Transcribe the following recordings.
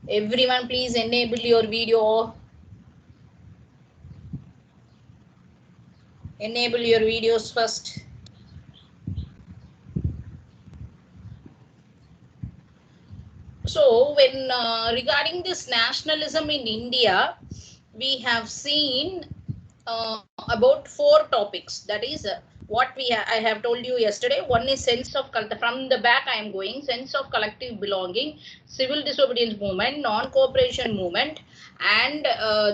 Everyone, please enable your video. Enable your videos first. So, when regarding this nationalism in India, we have seen about 4 topics. That is what I have told you yesterday. One is sense of from the back I am going, sense of collective belonging, civil disobedience movement, non-cooperation movement, and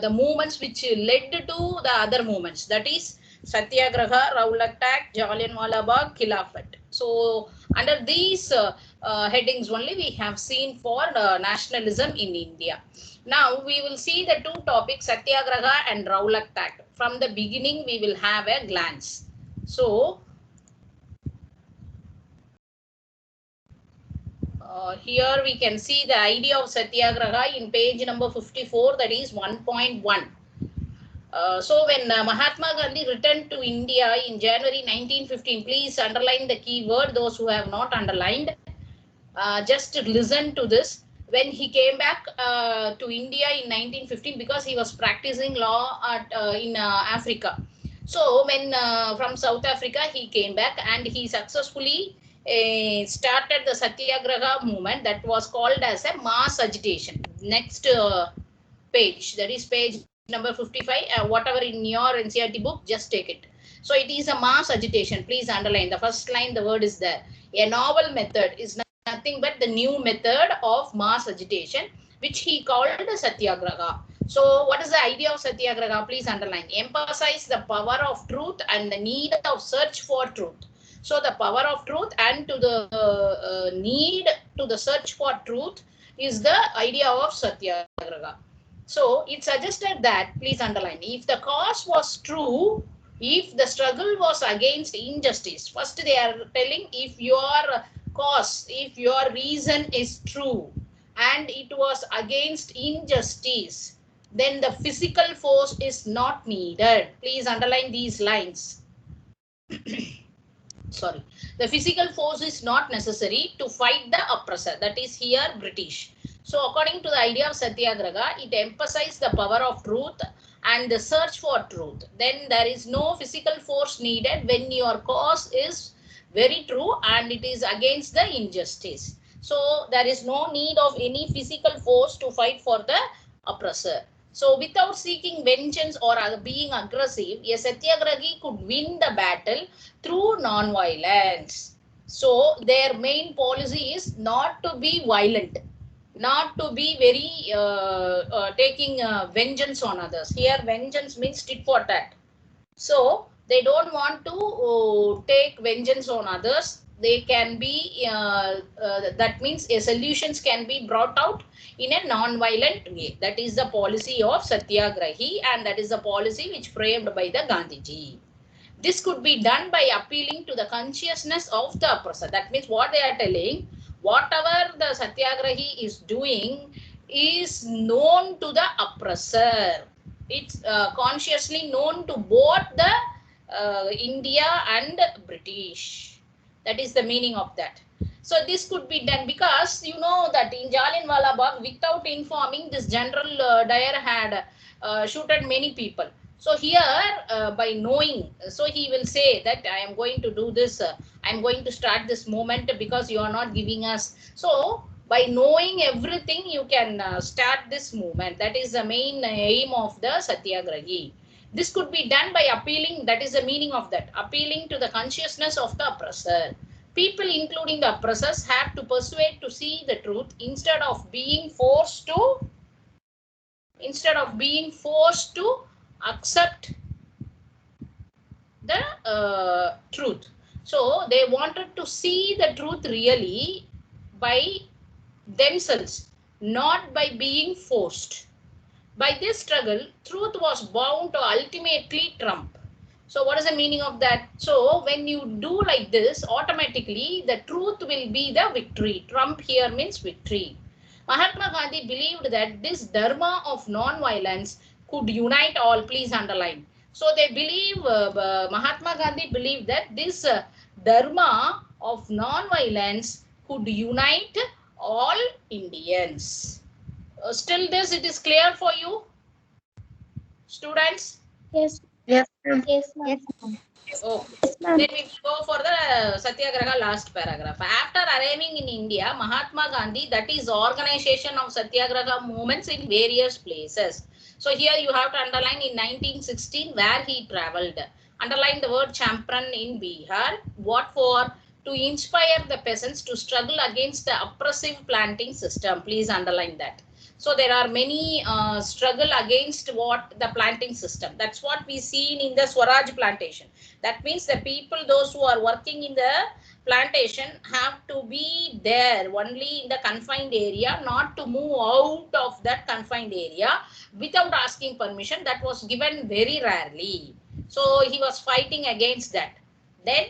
the movements which led to the other movements. That is Satyagraha, Rowlatt Act, Jallianwala Bagh, Khilafat. So under these headings only we have seen for nationalism in India. Now we will see the 2 topics, Satyagraha and Rowlatt Act. From the beginning we will have a glance. So here we can see the idea of Satyagraha in page number 54, that is 1.1. So when Mahatma Gandhi returned to India in January 1915, please underline the key word, those who have not underlined. Just listen to this. When he came back to India in 1915, because he was practicing law in Africa. So when from South Africa he came back and he successfully started the Satyagraha movement that was called as a mass agitation. Next page, that is page number 55. Whatever in your NCERT book, just take it. So it is a mass agitation. Please underline the first line, the word is there. A novel method is nothing but the new method of mass agitation, which he called Satyagraha. So what is the idea of Satyagraha? Please underline. Emphasize the power of truth and the need of search for truth. So the power of truth and to the need to the search for truth is the idea of Satyagraha. So it suggested that, please underline, if the cause was true, if the struggle was against injustice, first they are telling if your cause, if your reason is true and it was against injustice, then the physical force is not needed. Please underline these lines. Sorry, the physical force is not necessary to fight the oppressor, that is here British. So according to the idea of Satyagraha, it emphasized the power of truth and the search for truth. Then there is no physical force needed when your cause is very true and it is against the injustice. So there is no need of any physical force to fight for the oppressor. So without seeking vengeance or being aggressive, a Satyagrahi could win the battle through non-violence. So their main policy is not to be violent, not to be very taking vengeance on others. Here vengeance means tit for tat. So they don't want to take vengeance on others. They can be, that means solutions can be brought out in a non-violent way. That is the policy of Satyagrahi and that is the policy which framed by the Gandhiji. This could be done by appealing to the consciousness of the oppressor. That means what they are telling, whatever the Satyagrahi is doing is known to the oppressor. It's consciously known to both the India and British. That is the meaning of that. So this could be done because you know that in Jallianwala Bagh, without informing, this General Dyer had shooted many people. So here, by knowing, so he will say that I am going to do this, I am going to start this movement because you are not giving us. So by knowing everything, you can start this movement. That is the main aim of the Satyagrahi. This could be done by appealing, that is the meaning of that, appealing to the consciousness of the oppressor. People, including the oppressors, have to persuade to see the truth instead of being forced to accept the truth. So they wanted to see the truth really by themselves, not by being forced. By this struggle, truth was bound to ultimately trump. So what is the meaning of that? So when you do like this, automatically the truth will be the victory. Trump here means victory. Mahatma Gandhi believed that this dharma of non-violence could unite all. Please underline. So they believe, Mahatma Gandhi believed that this dharma of non-violence could unite all Indians. Still this it is clear for you, students? Yes. Yes, ma'am. Yes, ma'am. Okay. Yes, ma'am. Then we will go for the Satyagraha last paragraph. After arriving in India, Mahatma Gandhi, that is organization of Satyagraha movements in various places. So here you have to underline in 1916 where he travelled. Underline the word Champaran in Bihar. What for? To inspire the peasants to struggle against the oppressive planting system. Please underline that. So there are many struggle against what the planting system. That's what we seen in the Swaraj plantation. That means the people, those who are working in the plantation have to be there only in the confined area, not to move out of that confined area without asking permission. That was given very rarely. So he was fighting against that. Then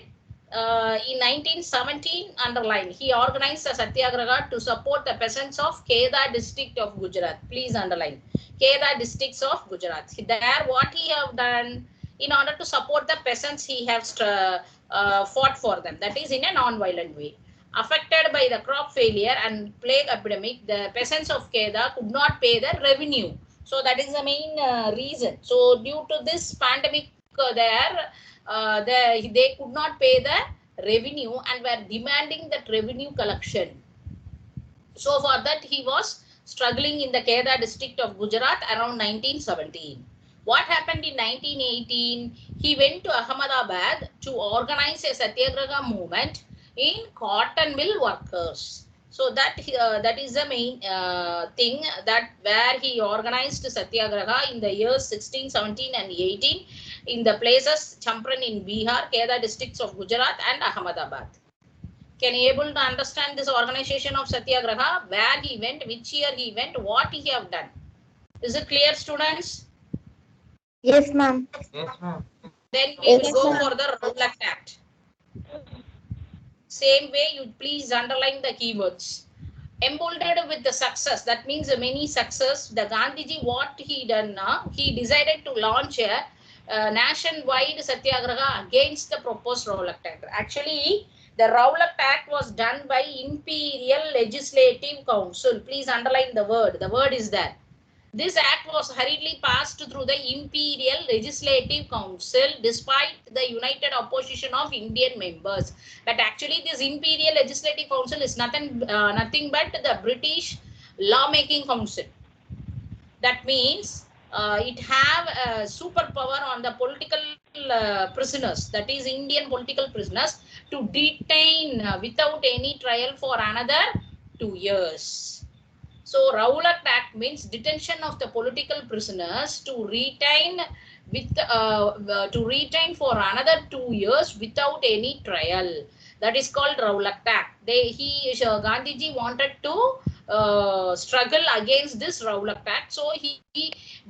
in 1917, underline, he organized a satyagraha to support the peasants of Kedah district of Gujarat. Please underline, Kedah districts of Gujarat. There, what he have done, in order to support the peasants, he has fought for them. That is in a non-violent way. Affected by the crop failure and plague epidemic, the peasants of Kedah could not pay the revenue. So that is the main reason. So due to this pandemic, they could not pay the revenue and were demanding that revenue collection. So for that he was struggling in the Kedah district of Gujarat around 1917. What happened in 1918? He went to Ahmedabad to organize a Satyagraha movement in cotton mill workers. So that is the main thing, that where he organized Satyagraha in the years 16, 17 and 18 in the places Champaran in Bihar, Kedah districts of Gujarat and Ahmedabad. Can you able to understand this organization of Satyagraha, where he went, which year he went, what he have done? Is it clear, students? Yes, ma'am. Yes, ma'am. Then we will Yes, go ma'am. for the Rowlatt Act. Same way, you please underline the keywords. Emboldened with the success, that means many success, the Gandhiji, what he done now, he decided to launch a nationwide Satyagraha against the proposed Rowlatt Act. Actually, the Rowlatt Act was done by Imperial Legislative Council. Please underline the word. The word is there. This act was hurriedly passed through the Imperial Legislative Council despite the united opposition of Indian members. But actually this Imperial Legislative Council is nothing but the British Lawmaking Council. That means it have a superpower on the political prisoners, that is Indian political prisoners, to detain without any trial for another 2 years. So Rowlatt Act means detention of the political prisoners to retain for another 2 years without any trial. That is called Rowlatt Act. Gandhiji wanted to struggle against this Rowlatt Act, so he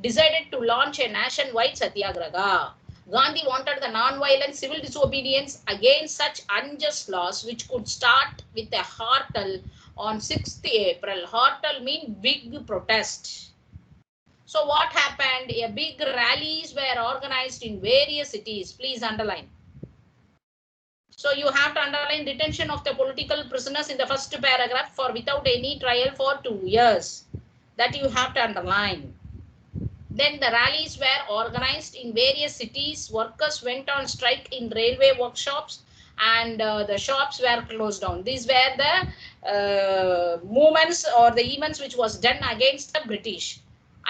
decided to launch a nationwide satyagraha. Gandhi wanted the non-violent civil disobedience against such unjust laws, which could start with a hartal on 6th April. Hartal means big protest. So what happened? A big rallies were organized in various cities. Please underline. So you have to underline detention of the political prisoners in the first paragraph for without any trial for 2 years. That you have to underline. Then the rallies were organized in various cities. Workers went on strike in railway workshops and the shops were closed down. These were the movements or the events which was done against the British,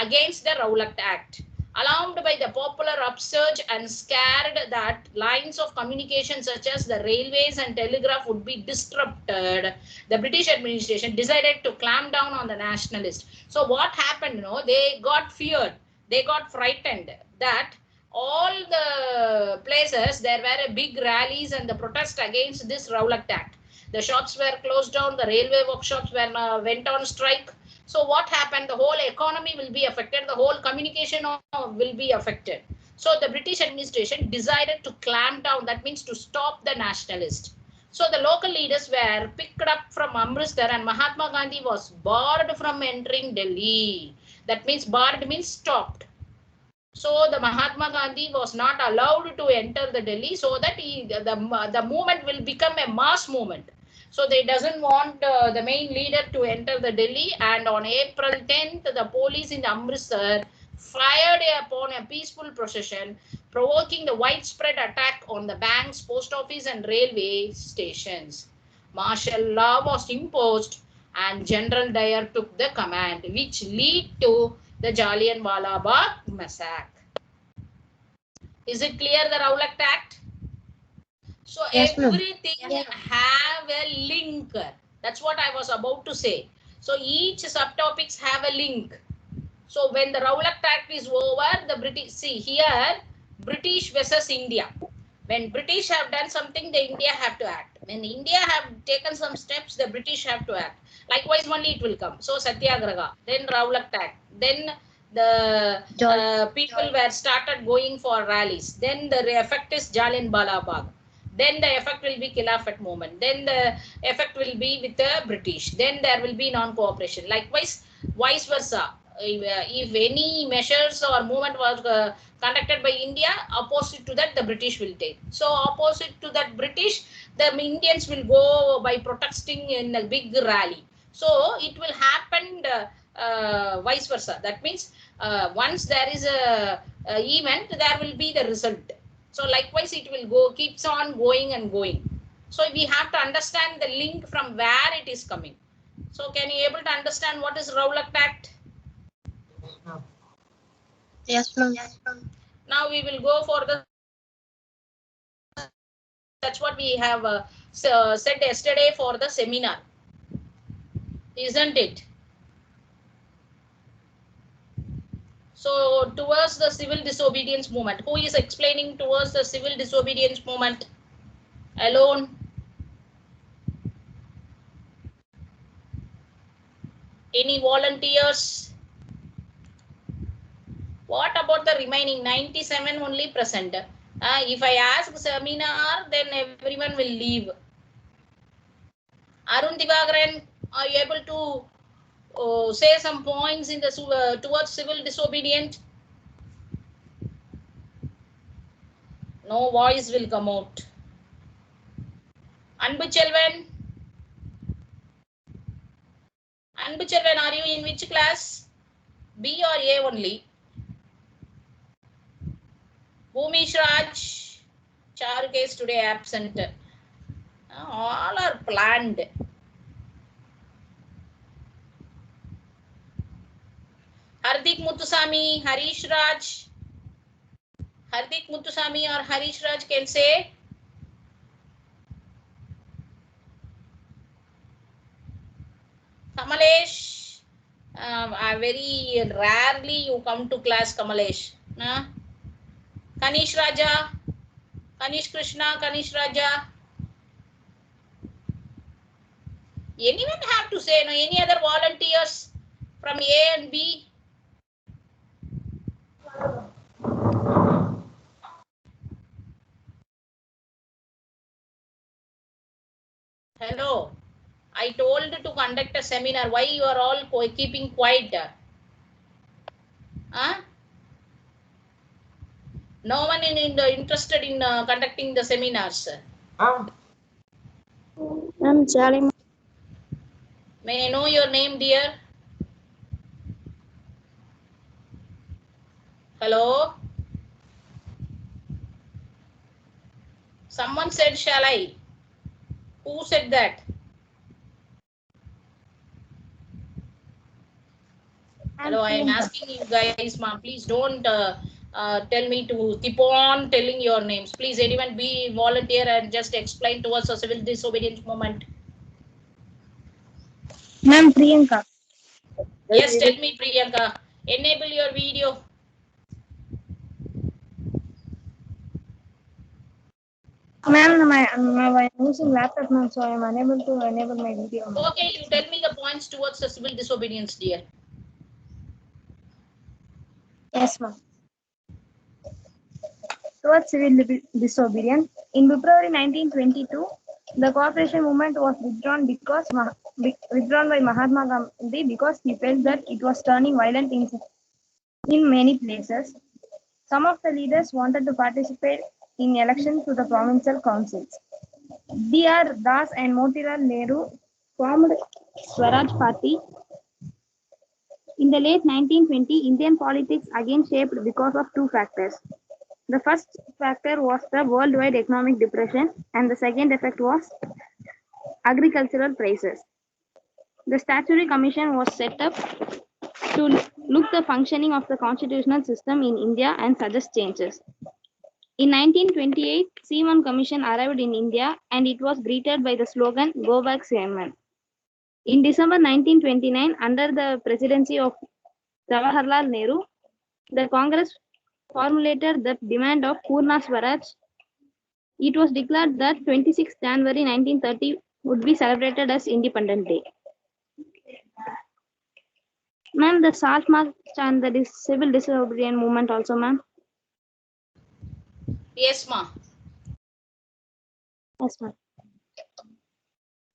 against the Rowlatt Act. Alarmed by the popular upsurge and scared that lines of communication such as the railways and telegraph would be disrupted, the British administration decided to clamp down on the nationalists. So what happened? They got feared. They got frightened that all the places there were a big rallies and the protest against this Rowlatt Act. The shops were closed down, the railway workshops went on strike. So what happened? The whole economy will be affected, the whole communication will be affected. So the British administration decided to clamp down, that means to stop the nationalists. So the local leaders were picked up from Amritsar and Mahatma Gandhi was barred from entering Delhi. That means barred means stopped. So the Mahatma Gandhi was not allowed to enter the Delhi, so that the movement will become a mass movement. So they doesn't want the main leader to enter the Delhi, and on April 10th, the police in Amritsar fired upon a peaceful procession, provoking the widespread attack on the banks, post office and railway stations. Martial law was imposed and General Dyer took the command, which led to the Jallianwala Bagh massacre. Is it clear, the Rowlatt Act? So Yes, ma'am. everything have a link. That's what I was about to say. So each subtopics have a link. So when the Rowlatt Act is over, the British, see here, British versus India. When British have done something, the India have to act. When India have taken some steps, the British have to act. Likewise, only it will come. So Satyagraha, then Rowlatt Act, then the people were started going for rallies. Then the effect is Jallianwala Bagh. Then the effect will be Khilafat movement. Then the effect will be with the British. Then there will be non-cooperation. Likewise, vice versa. If any measures or movement was conducted by India, opposite to that the British will take. So opposite to that British, the Indians will go by protesting in a big rally. So it will happen vice versa. That means once there is a event, there will be the result. So likewise, it will go, keeps on going and going. So we have to understand the link from where it is coming. So can you able to understand what is Rowlatt Act? Yes, ma'am. Now we will go for the, that's what we have said yesterday for the seminar, isn't it? So towards the civil disobedience movement, who is explaining towards the civil disobedience movement alone? Any volunteers? What about the remaining 97 only present? If I ask seminar, then everyone will leave. Arun Divagaran, are you able to say some points in the towards civil disobedience? No voice will come out. Anbu Chelvan, are you in which class? B or A only? Bhumish Raj, Charuk is today absent. All are planned. Hardik Muthusamy, Harish Raj. Hardik Muthusamy or Harish Raj can say. Kamalesh, very rarely you come to class, Kamalesh. Kanish Raja, Kanish Krishna, Kanish Raja. Anyone have to say, no? Any other volunteers from A and B? Hello. I told to conduct a seminar. Why you are all keeping quiet? Huh? No one interested in conducting the seminars. I'm Charlie. May I know your name, dear? Hello? Someone said, shall I? Who said that? Hello, I am asking you guys, ma'am. Please don't tell me to keep on telling your names. Please, anyone be volunteer and just explain to us a civil disobedience movement. Ma'am, Priyanka. Yes, tell me, Priyanka. Enable your video. Ma'am, I'm using laptop, ma'am, so I'm unable to enable my video. Okay, you tell me the points towards the civil disobedience, dear. Yes, ma'am. Towards civil disobedience, in February 1922, the cooperation movement was withdrawn by Mahatma Gandhi because he felt that it was turning violent in many places. Some of the leaders wanted to participate in elections to the provincial councils. D.R. Das and Motilal Nehru formed Swaraj Party. In the late 1920s, Indian politics again shaped because of two factors. The first factor was the worldwide economic depression, and the second effect was agricultural prices. The Statutory Commission was set up to look the functioning of the constitutional system in India and suggest changes. In 1928, C1 Commission arrived in India and it was greeted by the slogan, "Go back Simon." In December 1929, under the presidency of Jawaharlal Nehru, the Congress formulated the demand of Purna Swaraj. It was declared that 26 January 1930 would be celebrated as Independence Day. Ma'am, the Salt March and the civil disobedience movement also, ma'am. Yes, ma. Yes, ma'am.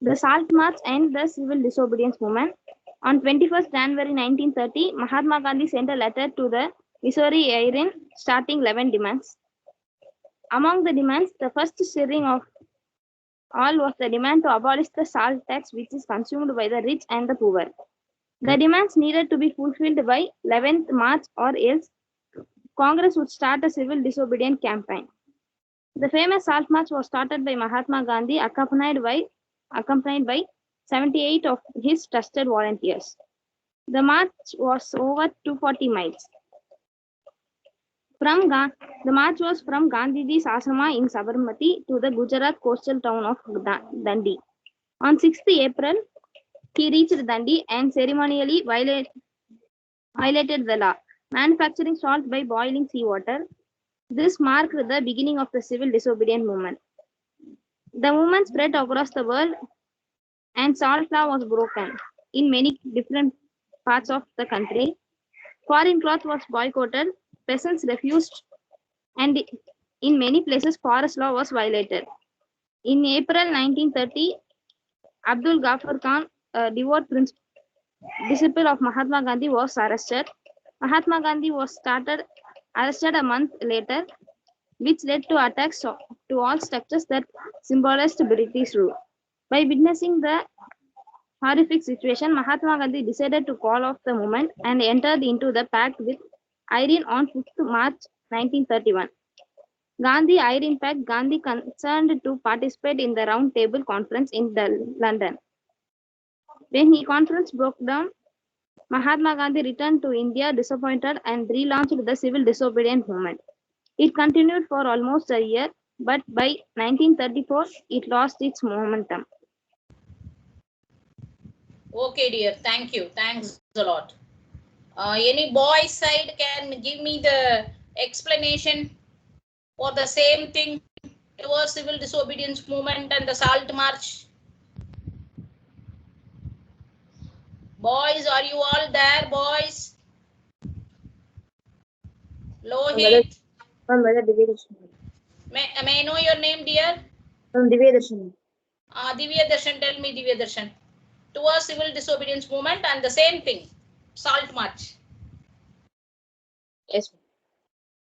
The Salt March and the civil disobedience movement. On 21st January 1930, Mahatma Gandhi sent a letter to the Missouri Iron starting 11 demands. Among the demands, the first stirring of all was the demand to abolish the salt tax, which is consumed by the rich and the poor. The demands needed to be fulfilled by 11th March or else Congress would start a civil disobedience campaign. The famous Salt March was started by Mahatma Gandhi, accompanied by 78 of his trusted volunteers. The march was over 240 miles. The march was from Gandhiji's ashrama in Sabarmati to the Gujarat coastal town of Dandi. On 6th April, he reached Dandi and ceremonially violated the law, manufacturing salt by boiling seawater. This marked the beginning of the civil disobedience movement. The movement spread across the world and salt law was broken in many different parts of the country. Foreign cloth was boycotted, peasants refused, and in many places forest law was violated. In April 1930, Abdul Ghaffar Khan, a devout disciple of Mahatma Gandhi, was arrested. Mahatma Gandhi was arrested a month later, which led to attacks to all structures that symbolized British rule. By witnessing the horrific situation, Mahatma Gandhi decided to call off the movement and entered into the pact with Iran on 5th March 1931. Gandhi concerned to participate in the Round Table Conference in London. When the conference broke down, Mahatma Gandhi returned to India disappointed and relaunched the civil disobedience movement. It continued for almost a year, but by 1934, it lost its momentum. Okay, dear. Thank you. Thanks a lot. Any boy side can give me the explanation for the same thing towards civil disobedience movement and the Salt March? Boys, are you all there, boys? Lohit, may I know your name, dear? Divya Darshan. Divya Darshan, tell me, Divya Darshan. Towards civil disobedience movement and the same thing, Salt March. Yes,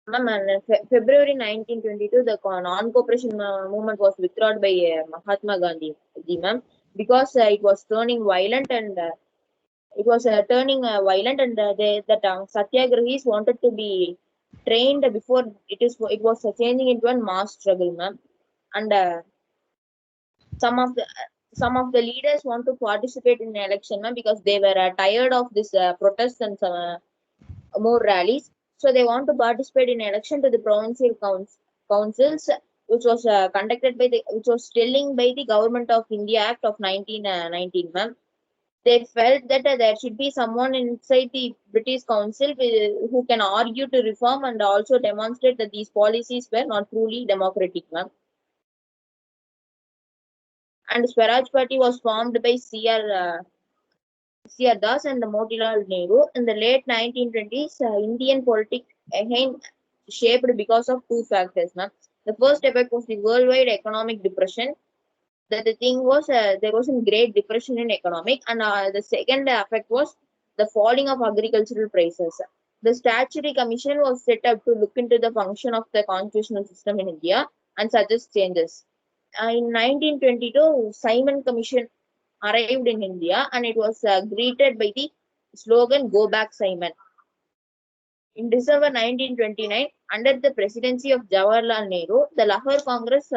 ma'am. February 1922, the non-cooperation movement was withdrawn by Mahatma Gandhi, ma'am, because it was turning violent and satyagrahis wanted to be trained before it was changing into a mass struggle, ma'am, and some of the leaders want to participate in the election, ma'am, because they were tired of this protests and some more rallies. So they want to participate in election to the provincial councils, which was which was stelling by the Government of India Act of 1919. Ma'am, they felt that there should be someone inside the British Council who can argue to reform and also demonstrate that these policies were not truly democratic, ma'am. And Swaraj Party was formed by C.R. Das and Motilal Nehru. In the late 1920s, Indian politics again shaped because of two factors. Ma'am. The first effect was the worldwide economic depression. The thing was there was a great depression in economic, and the second effect was the falling of agricultural prices. The Statutory Commission was set up to look into the function of the constitutional system in India and suggest changes. In 1922, Simon Commission arrived in India and it was greeted by the slogan "Go Back, Simon." In December 1929, under the presidency of Jawaharlal Nehru, the Lahore Congress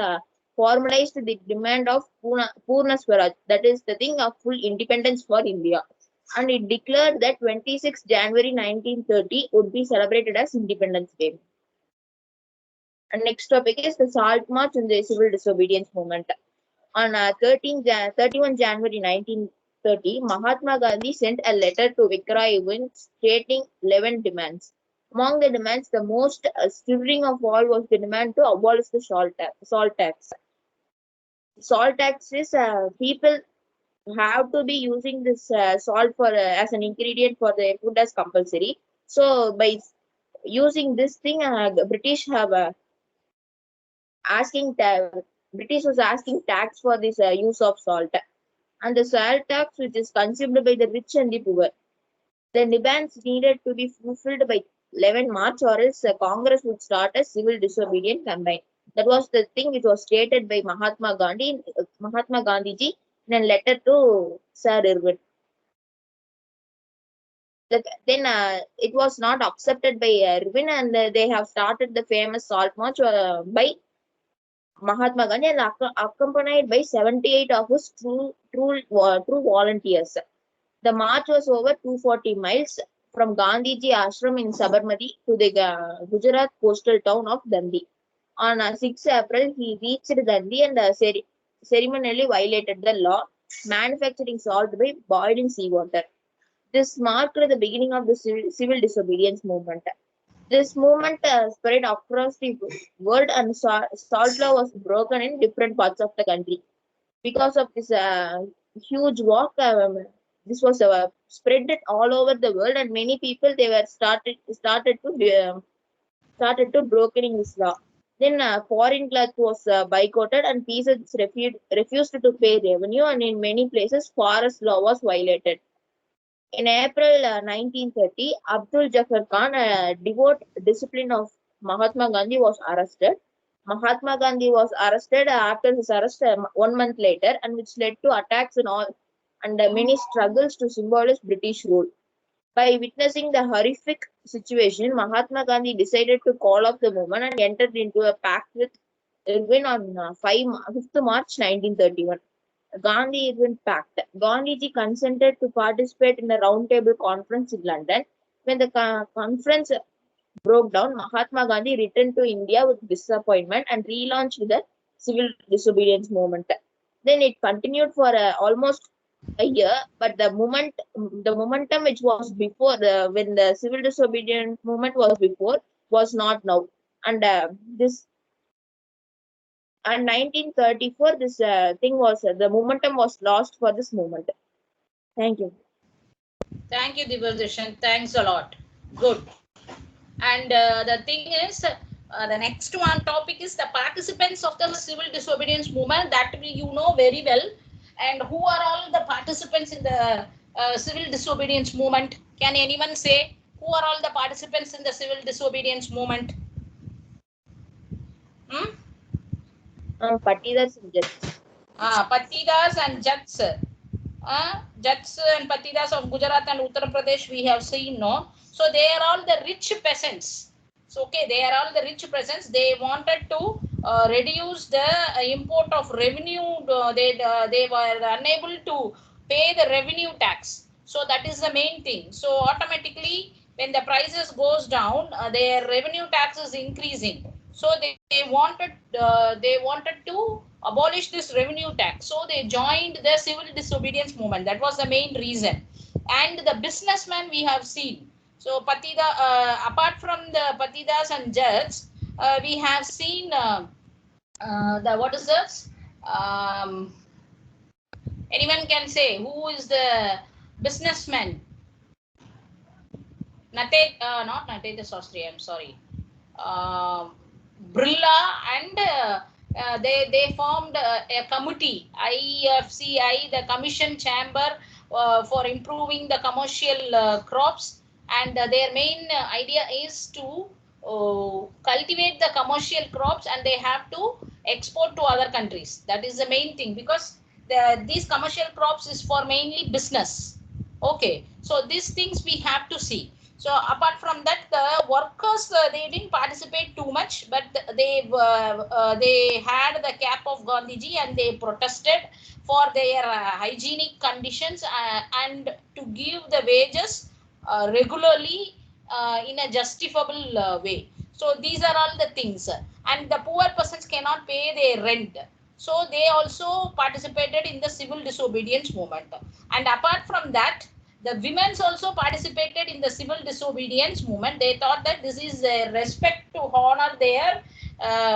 formalized the demand of Purna Swaraj, that is the thing of full independence for India. And it declared that 26 January 1930 would be celebrated as Independence Day. And next topic is the Salt March and the Civil Disobedience Movement. On 31 January 1930, Mahatma Gandhi sent a letter to Vikrayugan stating 11 demands. Among the demands, the most stirring of all was the demand to abolish the salt tax. Salt tax is people have to be using this salt for as an ingredient for the food as compulsory. So by using this thing, British have asking British was asking tax for this use of salt, and the salt tax which is consumed by the rich and the poor. The demands needed to be fulfilled by 11 March, or else Congress would start a civil disobedience campaign. That was the thing which was stated by Mahatma Gandhiji in a letter to Sir Irwin. Then it was not accepted by Irwin, and they have started the famous Salt March by Mahatma Gandhi and accompanied by 78 of his true volunteers. The march was over 240 miles from Gandhiji Ashram in Sabarmati to the Gujarat coastal town of Dandi. On 6 April, he reached Dandi and ceremonially violated the law, manufacturing salt by boiling seawater. This marked the beginning of the civil disobedience movement. This movement spread across the world, and salt law was broken in different parts of the country. Because of this huge walk, this was spread it all over the world, and many people they were started to broken this law. Then foreign cloth was boycotted, and peasants refused to pay revenue, and in many places forest law was violated. In April 1930, Abdul Jafar Khan, a devout disciple of Mahatma Gandhi, was arrested. Mahatma Gandhi was arrested after his arrest 1 month later, and which led to attacks and all, and many struggles to symbolize British rule. By witnessing the horrific situation, Mahatma Gandhi decided to call off the movement and entered into a pact with Irwin on 5th March 1931. Gandhi-Irwin Pact. Gandhiji consented to participate in a roundtable conference in London. When the conference broke down, Mahatma Gandhi returned to India with disappointment and relaunched the civil disobedience movement. Then it continued for almost a year, but the momentum which was before when the civil disobedience movement was before was not now. And this and 1934, this thing was the momentum was lost for this movement. Thank you. Thank you, Divarshan. Thanks a lot. Good. And the thing is, the next one topic is the participants of the civil disobedience movement, that you know very well. And who are all the participants in the civil disobedience movement? Can anyone say who are all the participants in the civil disobedience movement? Patidas and Jats. Patidas and Jats. Jats and Patidas of Gujarat and Uttar Pradesh we have seen, no? So they are all the rich peasants. So okay, they are all the rich peasants. They wanted to reduce the import of revenue. They were unable to pay the revenue tax. So that is the main thing. So automatically, when the prices goes down, their revenue tax is increasing. So they wanted to abolish this revenue tax. So they joined the civil disobedience movement. That was the main reason. And the businessmen we have seen. So apart from the Patidas and Jats, we have seen the what is this? Anyone can say who is the businessman? Not Nateta Sastry, I'm sorry. Brilla, and they formed a committee, IFCI, the Commission Chamber for improving the commercial crops, and their main idea is to cultivate the commercial crops and they have to export to other countries. That is the main thing, because these commercial crops is for mainly business. Okay, so these things we have to see. So apart from that, the workers they didn't participate too much, but they had the cap of Gandhiji and they protested for their hygienic conditions and to give the wages regularly in a justifiable way. So these are all the things, and the poor persons cannot pay their rent. So they also participated in the civil disobedience movement. And apart from that, the women's also participated in the civil disobedience movement. They thought that this is a respect to honor their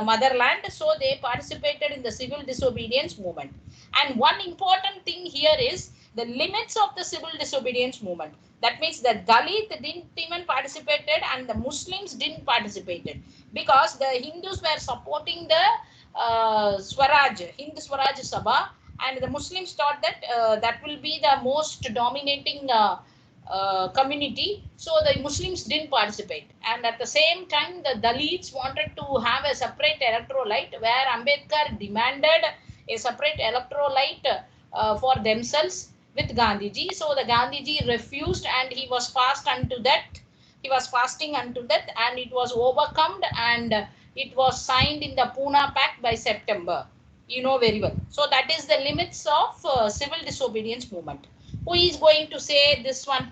motherland. So they participated in the civil disobedience movement. And one important thing here is the limits of the civil disobedience movement. That means the Dalit didn't even participated and the Muslims didn't participated, because the Hindus were supporting the Swaraj, Hindu Swaraj Sabha, and the Muslims thought that that will be the most dominating community. So the Muslims didn't participate. And at the same time, the Dalits wanted to have a separate electrolyte, where Ambedkar demanded a separate electrolyte for themselves with Gandhiji. So the Gandhiji refused and he was fast unto that. He was fasting unto that, and it was overcome, and it was signed in the Pune Pact by September. You know very well. So that is the limits of civil disobedience movement. Who is going to say this one?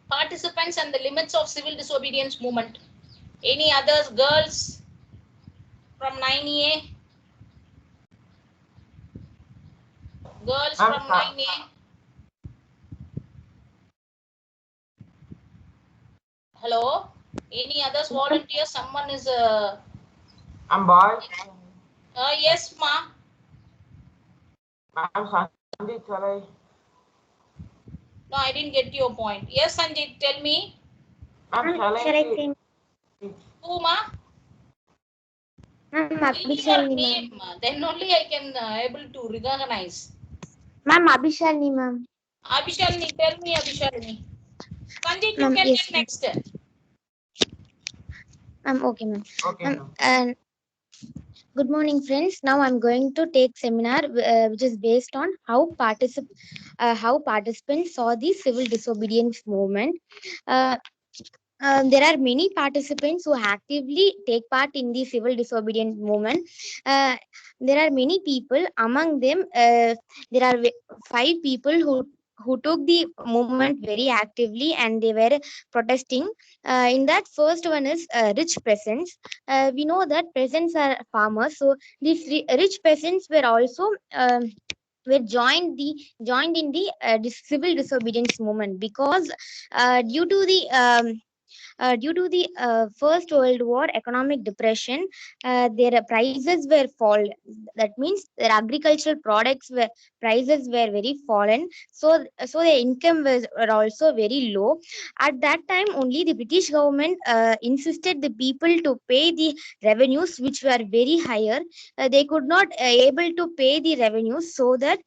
Participants and the limits of civil disobedience movement. Any others, girls from 9A? Girls from 9A? Hello? Any others volunteer? Someone is I'm boy. yes, ma. I'm Sanjit Chalai. No, I didn't get your point. Yes, Sanjit, tell me. I'm Chalai. Who, ma? Ma'am, Tell me your Abhishalini, name. Then only I can able to recognize. ma'am. Ma'am, Abhishalini, ma'am. Abhishalini, tell me, Abhishalini. Sanjit, you Ma'am, can yes, tell next. Ma'am, okay, ma'am. Okay, Ma'am, ma'am. and good morning, friends. Now I'm going to take seminar which is based on how participants saw the civil disobedience movement. Uh, there are many participants who actively take part in the civil disobedience movement. Uh, there are many people among them. There are 5 people who took the movement very actively and they were protesting. In that, first one is rich peasants. We know that peasants are farmers, so these rich peasants were also were joined in the civil disobedience movement because due to the First World War economic depression, their prices were fall. That means their agricultural products were prices were very fallen. So their income was were also very low. At that time, only the British government insisted the people to pay the revenues, which were very higher. They could not able to pay the revenues, so that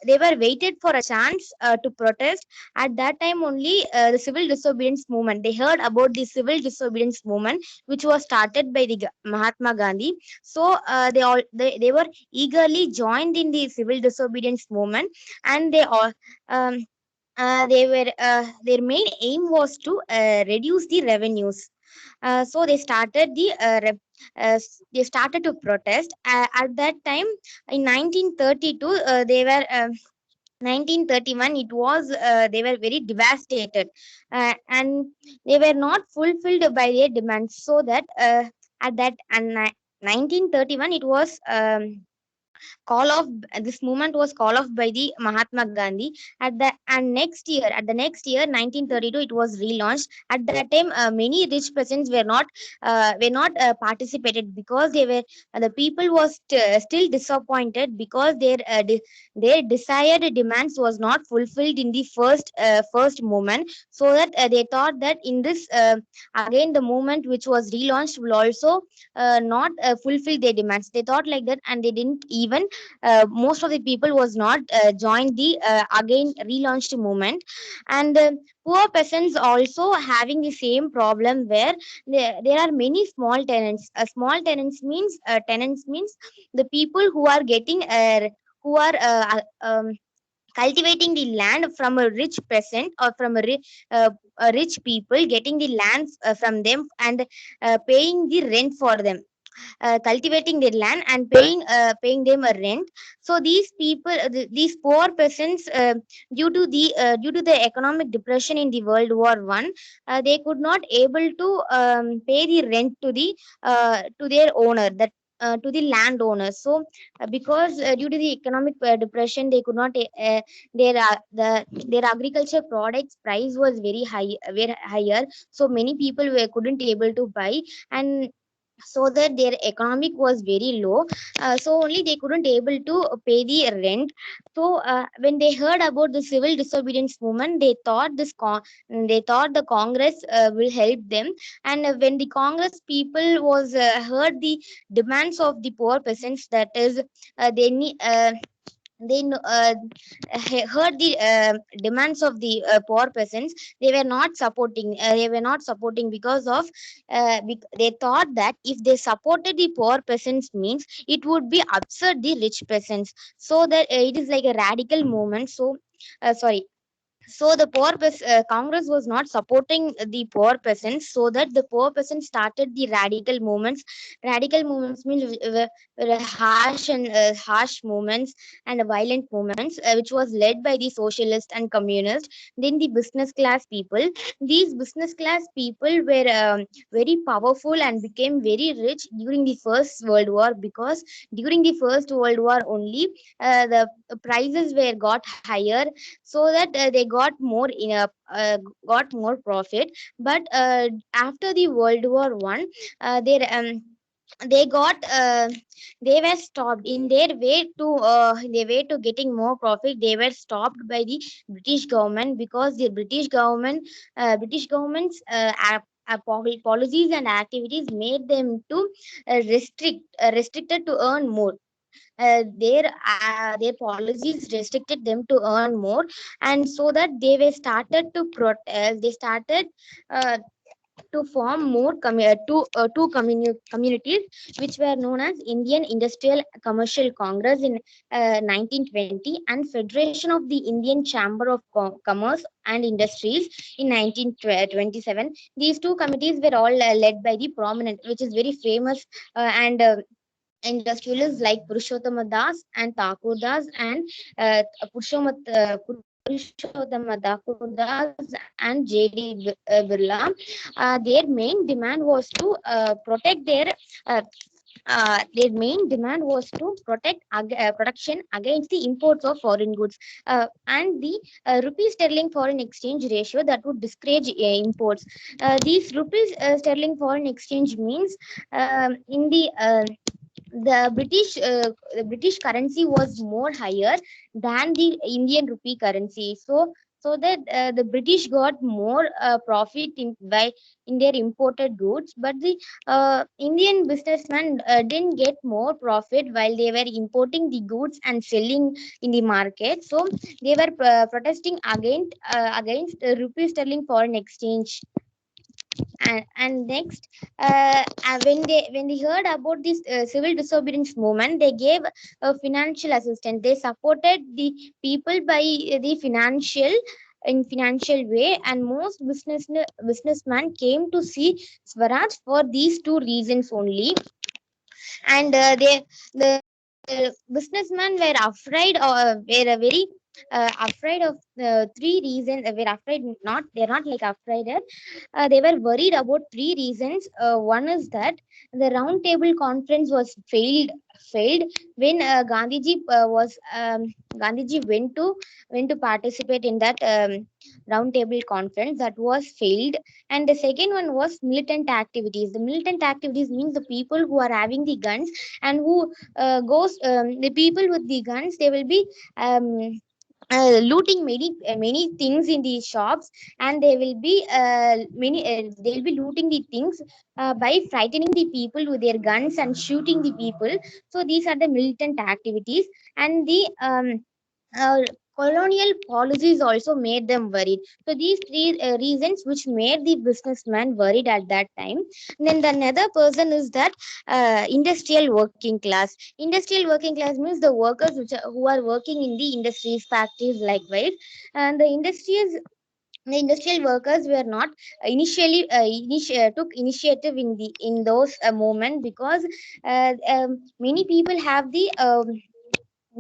they were waited for a chance to protest. At that time only, the civil disobedience movement, they heard about the civil disobedience movement which was started by the Mahatma Gandhi. So they were eagerly joined in the civil disobedience movement, and they were their main aim was to reduce the revenues. So they started to protest. At that time, in 1932, they were 1931, it was they were very devastated, and they were not fulfilled by their demands, so that at that and 1931 it was call of this movement was call off by the Mahatma Gandhi. At the next year 1932, it was relaunched. At that time, many rich peasants were not participated, because they were the people was still disappointed, because their desired demands was not fulfilled in the first movement. So that they thought that in this again the movement which was relaunched will also not fulfill their demands. They thought like that, and they didn't even even most of the people was not joined the again relaunched movement. And poor peasants also having the same problem where there are many small tenants. Small tenants means the people who are getting who are cultivating the land from a rich peasant or from a rich people, getting the lands from them and paying the rent for them, cultivating their land and paying them a rent. So these people, these poor peasants, due to the economic depression in the World War I, they could not able to pay the rent to their owner, that to the landowner. So because due to the economic depression, they could not their agriculture products price was very higher, so many people couldn't able to buy, and so that their economic was very low, so only they couldn't able to pay the rent. So when they heard about the civil disobedience movement, they thought the Congress will help them. And when the Congress people was heard the demands of the poor peasants, that is they need heard the demands of the poor peasants, they were not supporting because of they thought that if they supported the poor peasants means it would be upset the rich peasants, so that it is like a radical movement. So sorry, so the Congress was not supporting the poor peasants, so that the poor peasants started the radical movements. Radical movements means harsh movements and violent movements, which was led by the socialist and communist. Then the business class people, these business class people were very powerful and became very rich during the First World War, because during the First World War only the prices were got higher, so that they got more profit. But after the World War I, they got they were stopped in their way to getting more profit. They were stopped by the British government, because the British government's policies and activities made them to restricted to earn more. Their policies restricted them to earn more, and so that they were started to they started uh, to form two communities, which were known as Indian Industrial Commercial Congress in 1920, and Federation of the Indian Chamber of Commerce and Industries in 1927. These two committees were all led by the prominent, which is very famous and industrialists like Purushottama Das and Thakur Das, and Purushottama Thakur Das and J.D. Birla. Their main demand was to protect uh, their main demand was to protect production against the imports of foreign goods, and the rupee sterling foreign exchange ratio that would discourage imports. These rupees sterling foreign exchange means in the British currency was more higher than the Indian rupee currency. So that the British got more profit in their imported goods, but the Indian businessmen didn't get more profit while they were importing the goods and selling in the market. So they were protesting against rupee sterling foreign exchange. And next, when they heard about this civil disobedience movement, they gave financial assistance. They supported the people by the financial way, and most businessmen came to see Swaraj for these two reasons only. And the businessmen were afraid, or were very afraid of three reasons. Were afraid, not they're not like afraid. They were worried about three reasons. One is that the round table conference was failed when Gandhiji went to participate in that round table conference, that was failed. And the second one was militant activities. The militant activities means the people who are having the guns, and who the people with the guns, they will be looting many things in the shops, and they will be they will be looting the things by frightening the people with their guns and shooting the people. So these are the militant activities, and the uh, colonial policies also made them worried. So these three reasons which made the businessman worried at that time. Then the another person is that industrial working class. Industrial working class means the workers who are working in the industries, factories, likewise. And the industrial workers were not initially took initiative in those moment, because many people have the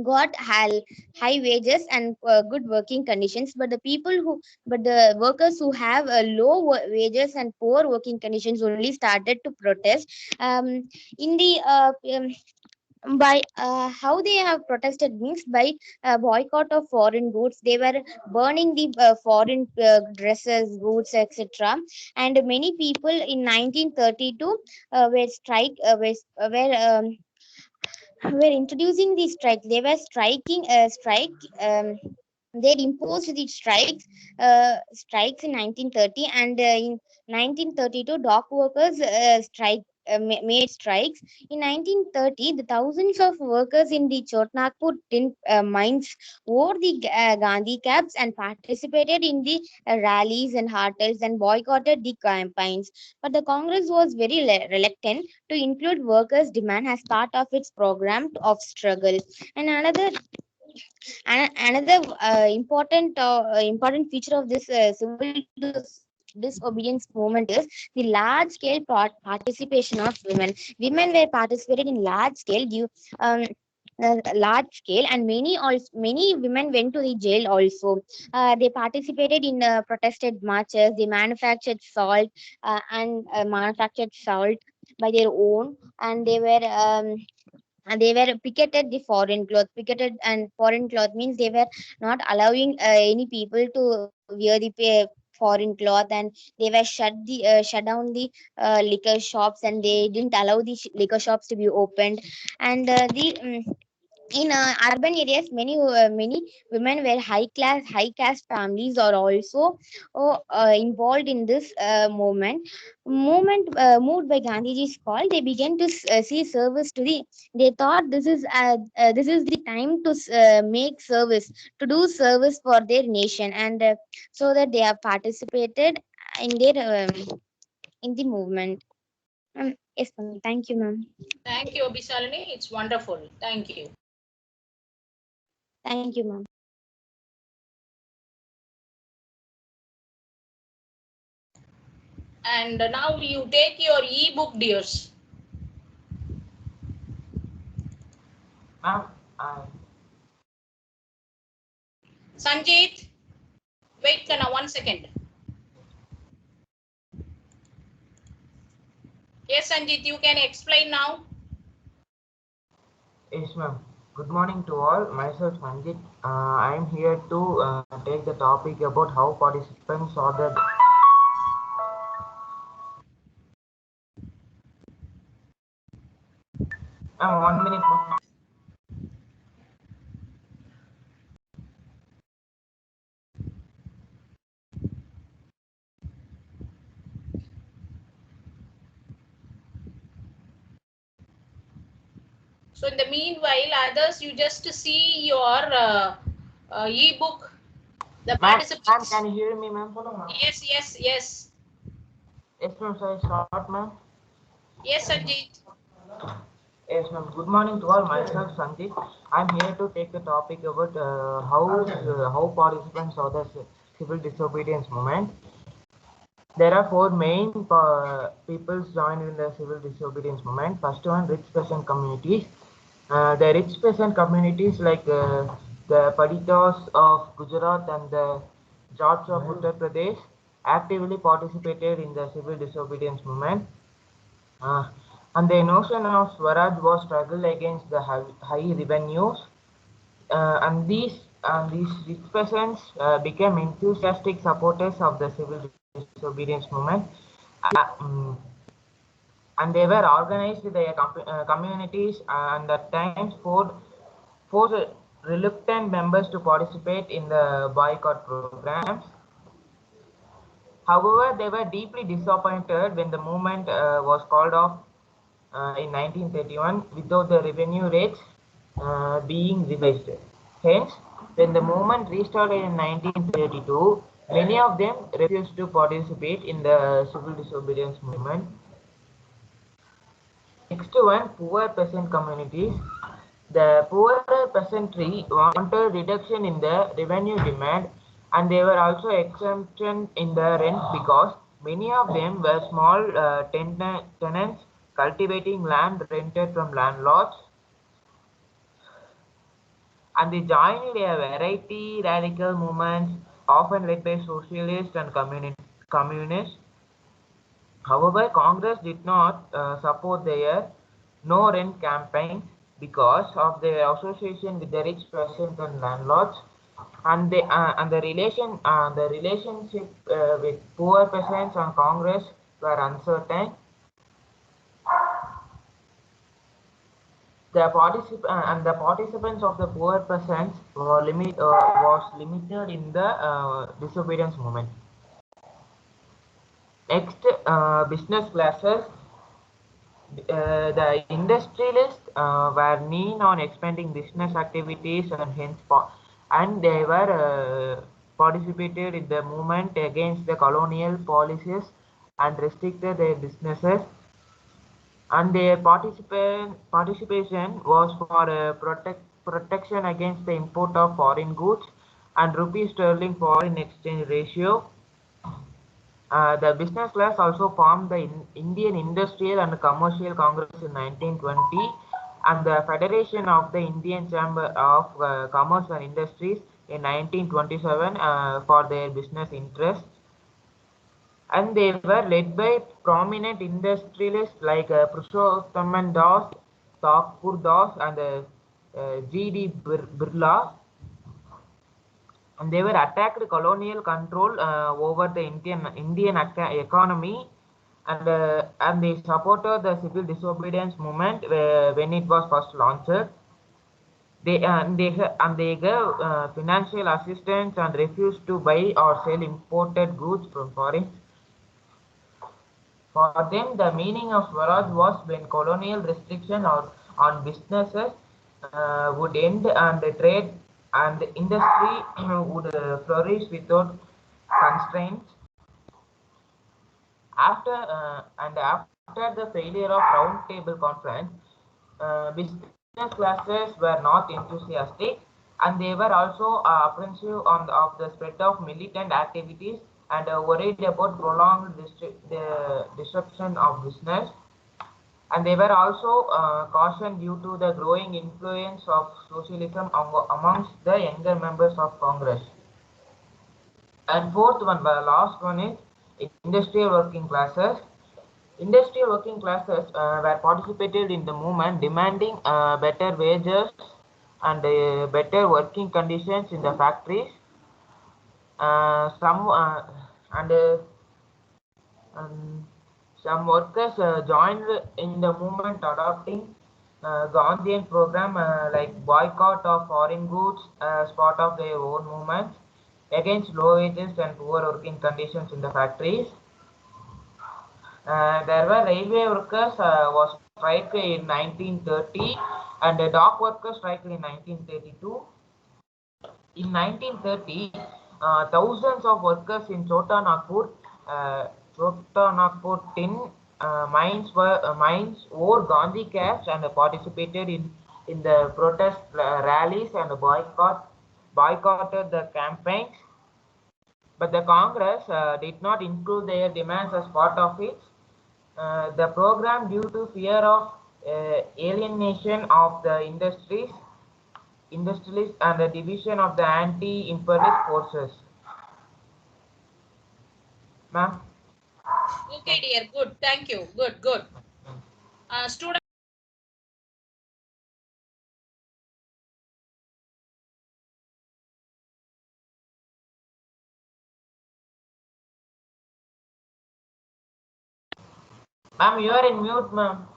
got high wages and good working conditions, but the workers who have low wages and poor working conditions only started to protest. In the by how they have protested means by boycott of foreign goods. They were burning the foreign dresses, goods, etc. And many people in 1932 were introducing the strike. They were striking a strike. They imposed the strikes in 1930, and in 1932 dock workers made strikes. In 1930, the thousands of workers in the Chotnagpur tin mines wore the Gandhi caps and participated in the rallies and hartals and boycotted the campaigns. But the Congress was very reluctant to include workers' demand as part of its program of struggle. And another important feature of this civil disobedience movement is the large scale participation of women. Women were participated in large scale large scale, and many women went to the jail also. They participated in protested marches. They manufactured salt by their own, and they were picketed the foreign cloth. Picketed and foreign cloth means they were not allowing any people to wear the foreign cloth, and they were shut down the liquor shops, and they didn't allow the liquor shops to be opened. And the in urban areas, many women were high caste families are also involved in this movement moved by Gandhiji's call. They began to see service to the they thought this is the time to make service, to do service for their nation, and so that they have participated in their in the movement. Yes, ma'am. Thank you, ma'am. Thank you, Abhisalini. It's wonderful. Thank you. Thank you, ma'am. And now you take your e-book, dears. Ma'am, Sanjeet, wait, Kana, 1 second. Yes, Sanjeet, you can explain now. yes, ma'am. Good morning to all. Myself, Manjit. I am here to take the topic about how participants are the. Ma'am, 1 minute. So in the meanwhile, others, you just see your e-book, the Ma'am, participants. can you hear me, ma'am? Yes, yes, yes. Yes, ma'am. Shall I start, ma'am? Yes, Sanjeet. Yes, ma'am. Good morning to all. Myself, Sanjit. I'm here to take the topic about how participants of the civil disobedience movement. There are four main peoples joined in the civil disobedience movement. First one, rich peasant communities. The rich peasant communities like the Paditas of Gujarat and the Jats of Uttar Pradesh actively participated in the civil disobedience movement. Uh, and the notion of Swaraj was struggle against the high revenues, and these rich peasants became enthusiastic supporters of the civil disobedience movement. Uh, mm, and they were organized their communities and at times forced reluctant members to participate in the boycott programs. However, they were deeply disappointed when the movement was called off in 1931 without the revenue rates being revised. Hence, when the movement restarted in 1932, many of them refused to participate in the civil disobedience movement. Next one, poor peasant communities. The poorer peasantry wanted reduction in the revenue demand, and they were also exemption in the rent because many of them were small tenants cultivating land rented from landlords, and they joined a variety radical movements often led by socialists and communists. However, Congress did not support their no rent campaign because of their association with the rich peasants and landlords, and the relationship with poor peasants and Congress were uncertain. The participants of the poor peasants was limited in the disobedience movement. Next, business classes. The industrialists were keen on expanding business activities and they were participated in the movement against the colonial policies and restricted their businesses, and their participation was for protection against the import of foreign goods and rupee sterling foreign exchange ratio. The business class also formed the Indian Industrial and Commercial Congress in 1920 and the Federation of the Indian Chamber of Commerce and Industries in 1927 for their business interests. And they were led by prominent industrialists like Purushottam Das, Thakur Das, and G.D. Birla. And they were attacked colonial control over the Indian economy, and they supported the civil disobedience movement when it was first launched. They gave financial assistance and refused to buy or sell imported goods from foreign. For them, the meaning of Swaraj was when colonial restriction on businesses would end and the trade and the industry would flourish without constraints. After the failure of Round Table Conference, business classes were not enthusiastic, and they were also apprehensive of the spread of militant activities and worried about prolonged disruption of business. And they were also cautioned due to the growing influence of socialism amongst the younger members of Congress. And fourth one, the last one is industrial working classes. Industrial working classes were participated in the movement demanding better wages and better working conditions in the factories. Some workers joined in the movement adopting Gandhian program like boycott of foreign goods as part of their own movements against low wages and poor working conditions in the factories. There were railway workers was strike in 1930 and the dock workers strike in 1932. In 1930, thousands of workers in Chota Nagpur tin mines wore Gandhi caps and participated in the protest rallies and boycotted the campaigns. But the Congress did not include their demands as part of it. The program due to fear of alienation of the industrialists and the division of the anti-imperialist forces. Ma'am? Okay, dear. Good. Thank you. Good. Student. Ma'am, you are in mute, ma'am.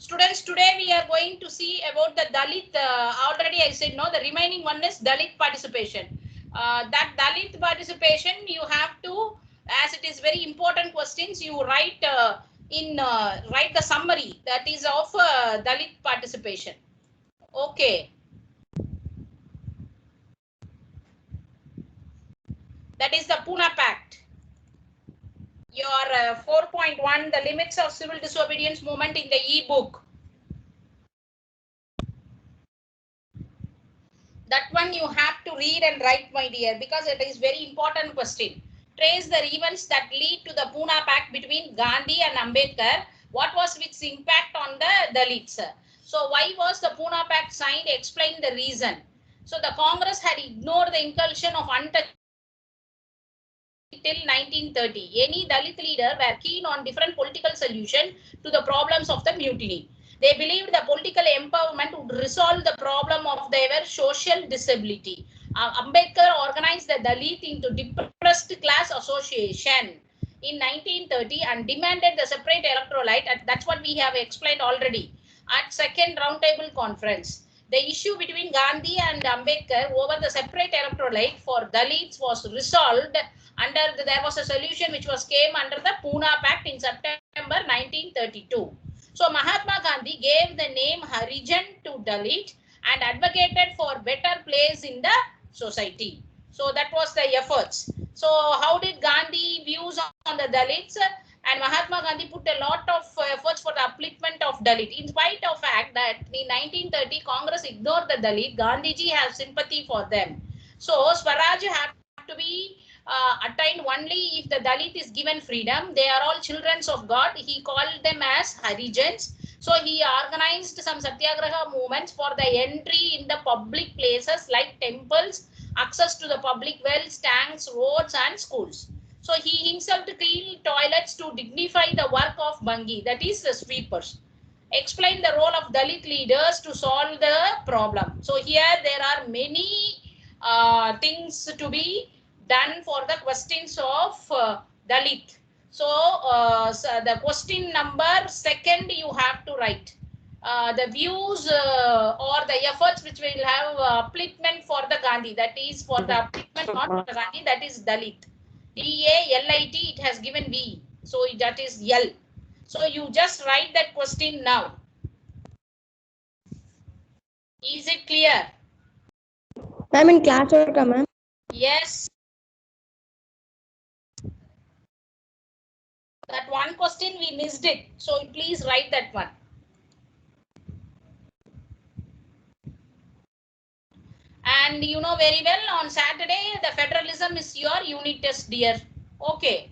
Students, today we are going to see about the Dalit. Already I said no, the remaining one is Dalit participation. That Dalit participation, you have to, as it is very important questions, you write write the summary that is of Dalit participation. Okay. That is the Pune Pact. Your 4.1, the limits of civil disobedience movement in the e-book. That one you have to read and write, my dear, because it is very important question. Trace the events that lead to the Pune Pact between Gandhi and Ambedkar. What was its impact on the Dalits? So why was the Pune Pact signed? Explain the reason. So the Congress had ignored the incursion of untouched till 1930. Any Dalit leader were keen on different political solution to the problems of the mutiny. They believed the political empowerment would resolve the problem of their social disability. Ambedkar organized the Dalit into depressed class association in 1930 and demanded the separate electorate. That's what we have explained already at second roundtable conference. The issue between Gandhi and Ambedkar over the separate electorate for Dalits was resolved there was a solution which was came under the Pune Pact in September 1932. So Mahatma Gandhi gave the name Harijan to Dalit and advocated for better place in the society. So that was the efforts. So how did Gandhi views on the Dalits? And Mahatma Gandhi put a lot of efforts for the upliftment of Dalit. In spite of fact that in 1930 Congress ignored the Dalit, Gandhiji has sympathy for them. So Swaraj have to be attained only if the Dalit is given freedom. They are all children of God. He called them as Harijans. So he organized some Satyagraha movements for the entry in the public places like temples, access to the public wells, tanks, roads and schools. So he himself to clean toilets to dignify the work of Bangi, that is the sweepers. Explain the role of Dalit leaders to solve the problem. So here there are many things to be done for the questions of Dalit. So, the question number second you have to write. The views or the efforts which will have upliftment for the Gandhi, that is for the upliftment not for the Gandhi, that is Dalit. D-A-L-I-T, it has given V. So that is L. So you just write that question now. Is it clear? I'm in class work, ma'am. Yes. That one question we missed it. So please write that one. And you know very well on Saturday, the federalism is your unit test, dear. Okay.